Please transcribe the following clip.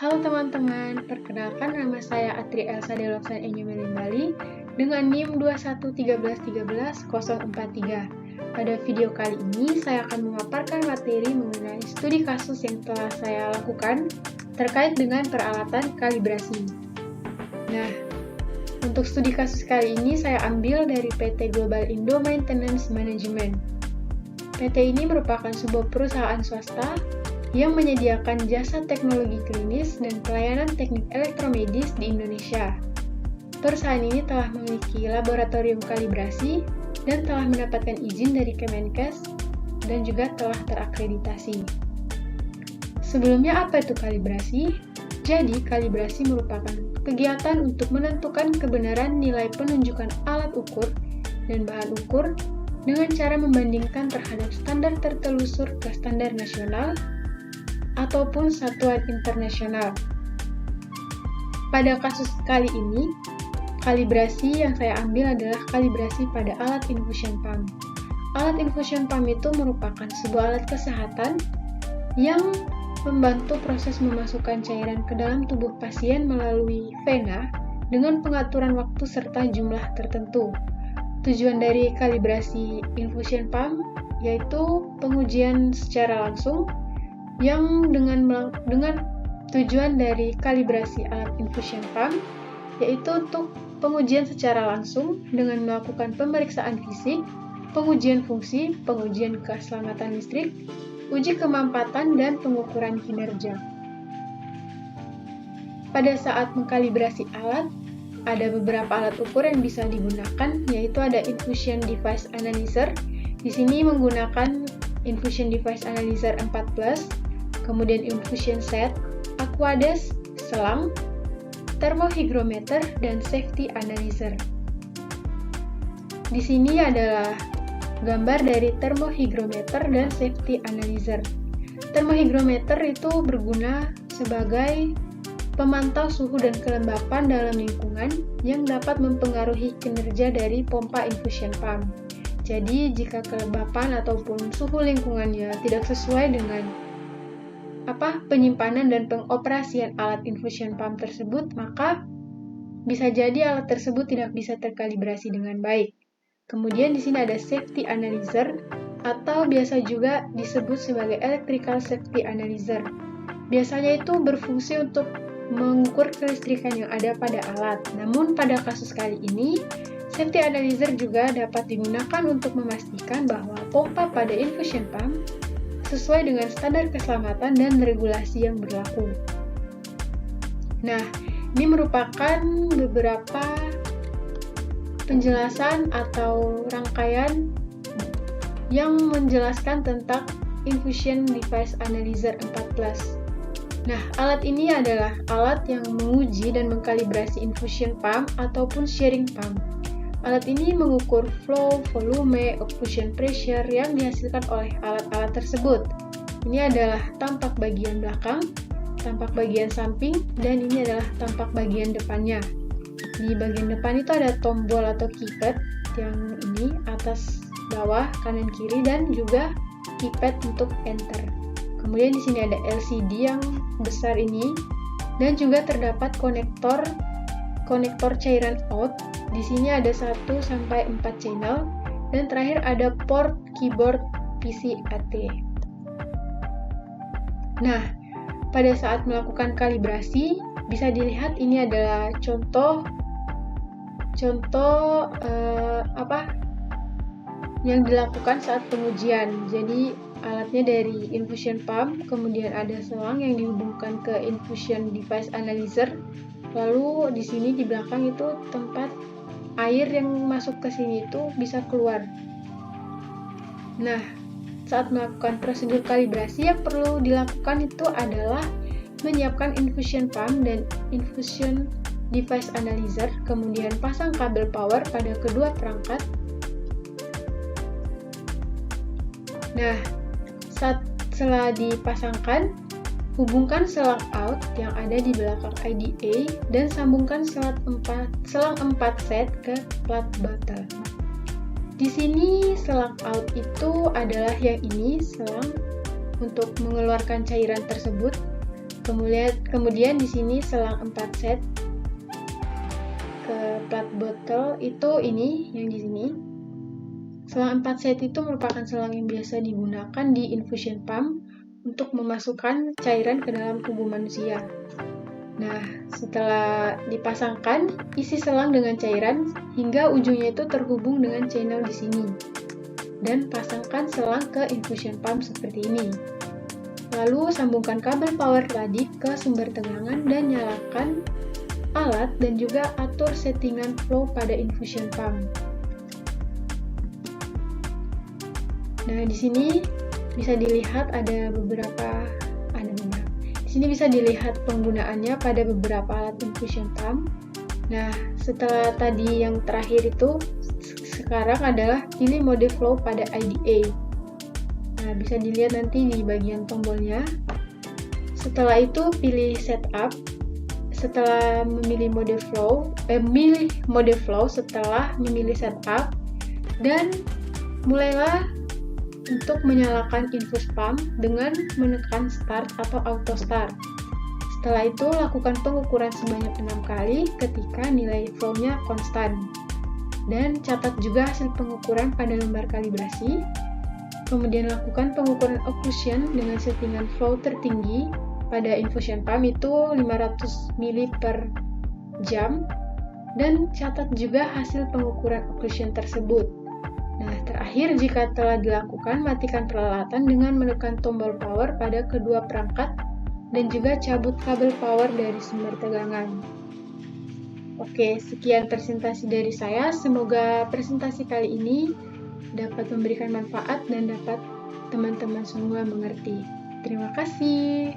Halo teman-teman, perkenalkan nama saya Atri Elsa Deloksan Enyumelin Bali dengan NIM 213111043. Pada video kali ini, saya akan memaparkan materi mengenai studi kasus yang telah saya lakukan terkait dengan peralatan kalibrasi. Nah, untuk studi kasus kali ini saya ambil dari PT Global Indo Maintenance Management. PT ini merupakan sebuah perusahaan swasta yang menyediakan jasa teknologi klinis dan pelayanan teknik elektromedis di Indonesia. Perusahaan ini telah memiliki laboratorium kalibrasi dan telah mendapatkan izin dari Kemenkes dan juga telah terakreditasi. Sebelumnya apa itu kalibrasi? Jadi, kalibrasi merupakan kegiatan untuk menentukan kebenaran nilai penunjukan alat ukur dan bahan ukur dengan cara membandingkan terhadap standar tertelusur ke standar nasional ataupun satuan internasional. Pada kasus kali ini, kalibrasi yang saya ambil adalah kalibrasi pada alat infusion pump. Alat infusion pump itu merupakan sebuah alat kesehatan yang membantu proses memasukkan cairan ke dalam tubuh pasien melalui vena dengan pengaturan waktu serta jumlah tertentu. Tujuan dari kalibrasi infusion pump yaitu pengujian secara langsung yang dengan tujuan dari kalibrasi alat infusion pump yaitu untuk pengujian secara langsung dengan melakukan pemeriksaan fisik, pengujian fungsi, pengujian keselamatan listrik, uji kemampatan, dan pengukuran kinerja. Pada saat mengkalibrasi alat, ada beberapa alat ukur yang bisa digunakan, yaitu ada Infusion Device Analyzer. Di sini menggunakan Infusion Device Analyzer 4+, kemudian infusion set, aquades, selang, thermohygrometer, dan safety analyzer. Di sini adalah gambar dari thermohygrometer dan safety analyzer. Thermohygrometer itu berguna sebagai pemantau suhu dan kelembapan dalam lingkungan yang dapat mempengaruhi kinerja dari pompa infusion pump. Jadi, jika kelembapan ataupun suhu lingkungannya tidak sesuai dengan penyimpanan dan pengoperasian alat infusion pump tersebut, maka bisa jadi alat tersebut tidak bisa terkalibrasi dengan baik. Kemudian di sini ada safety analyzer atau biasa juga disebut sebagai electrical safety analyzer. Biasanya itu berfungsi untuk mengukur kelistrikan yang ada pada alat. Namun pada kasus kali ini, safety analyzer juga dapat digunakan untuk memastikan bahwa pompa pada infusion pump sesuai dengan standar keselamatan dan regulasi yang berlaku. Nah, ini merupakan beberapa penjelasan atau rangkaian yang menjelaskan tentang Infusion Device Analyzer 4+. Nah, alat ini adalah alat yang menguji dan mengkalibrasi infusion pump ataupun sharing pump. Alat ini mengukur flow, volume, effusion pressure yang dihasilkan oleh alat-alat tersebut. Ini adalah tampak bagian belakang, tampak bagian samping, dan ini adalah tampak bagian depannya. Di bagian depan itu ada tombol atau keypad yang ini atas, bawah, kanan, kiri, dan juga keypad untuk enter. Kemudian di sini ada LCD yang besar ini, dan juga terdapat konektor cairan out. Di sini ada 1-4 channel, dan terakhir ada port keyboard PCAT. Nah, pada saat melakukan kalibrasi, bisa dilihat ini adalah contoh yang dilakukan saat pengujian. Jadi, alatnya dari infusion pump, kemudian ada selang yang dihubungkan ke infusion device analyzer. Lalu di sini di belakang itu tempat air yang masuk ke sini itu bisa keluar. Nah, saat melakukan prosedur kalibrasi yang perlu dilakukan itu adalah menyiapkan infusion pump dan infusion device analyzer, kemudian pasang kabel power pada kedua perangkat. Nah, setelah dipasangkan, hubungkan selang out yang ada di belakang IDA dan sambungkan selang 4 set ke plat bottle. Di sini selang out itu adalah yang ini, selang untuk mengeluarkan cairan tersebut. Kemudian di sini selang 4 set ke plat botol itu ini yang di sini. Selang 4 set itu merupakan selang yang biasa digunakan di infusion pump untuk memasukkan cairan ke dalam tubuh manusia. Nah, setelah dipasangkan, isi selang dengan cairan hingga ujungnya itu terhubung dengan channel di sini. Dan pasangkan selang ke infusion pump seperti ini. Lalu sambungkan kabel power tadi ke sumber tegangan dan nyalakan alat dan juga atur settingan flow pada infusion pump. Nah, di sini bisa dilihat ada beberapa. Di sini bisa dilihat penggunaannya pada beberapa alat infusion pump. Nah, setelah tadi yang terakhir itu, sekarang adalah pilih mode flow pada IDA. Nah, bisa dilihat nanti di bagian tombolnya. Setelah itu pilih setup. Setelah memilih mode flow, setelah memilih setup, dan mulailah untuk menyalakan infus pump dengan menekan start atau auto start. Setelah itu, lakukan pengukuran sebanyak 6 kali ketika nilai flow-nya konstan. Dan catat juga hasil pengukuran pada lembar kalibrasi. Kemudian lakukan pengukuran occlusion dengan settingan flow tertinggi pada infusion pump itu 500 ml per jam. Dan catat juga hasil pengukuran occlusion tersebut. Nah, terakhir jika telah dilakukan, matikan peralatan dengan menekan tombol power pada kedua perangkat dan juga cabut kabel power dari sumber tegangan. Oke, sekian presentasi dari saya. Semoga presentasi kali ini dapat memberikan manfaat dan dapat teman-teman semua mengerti. Terima kasih.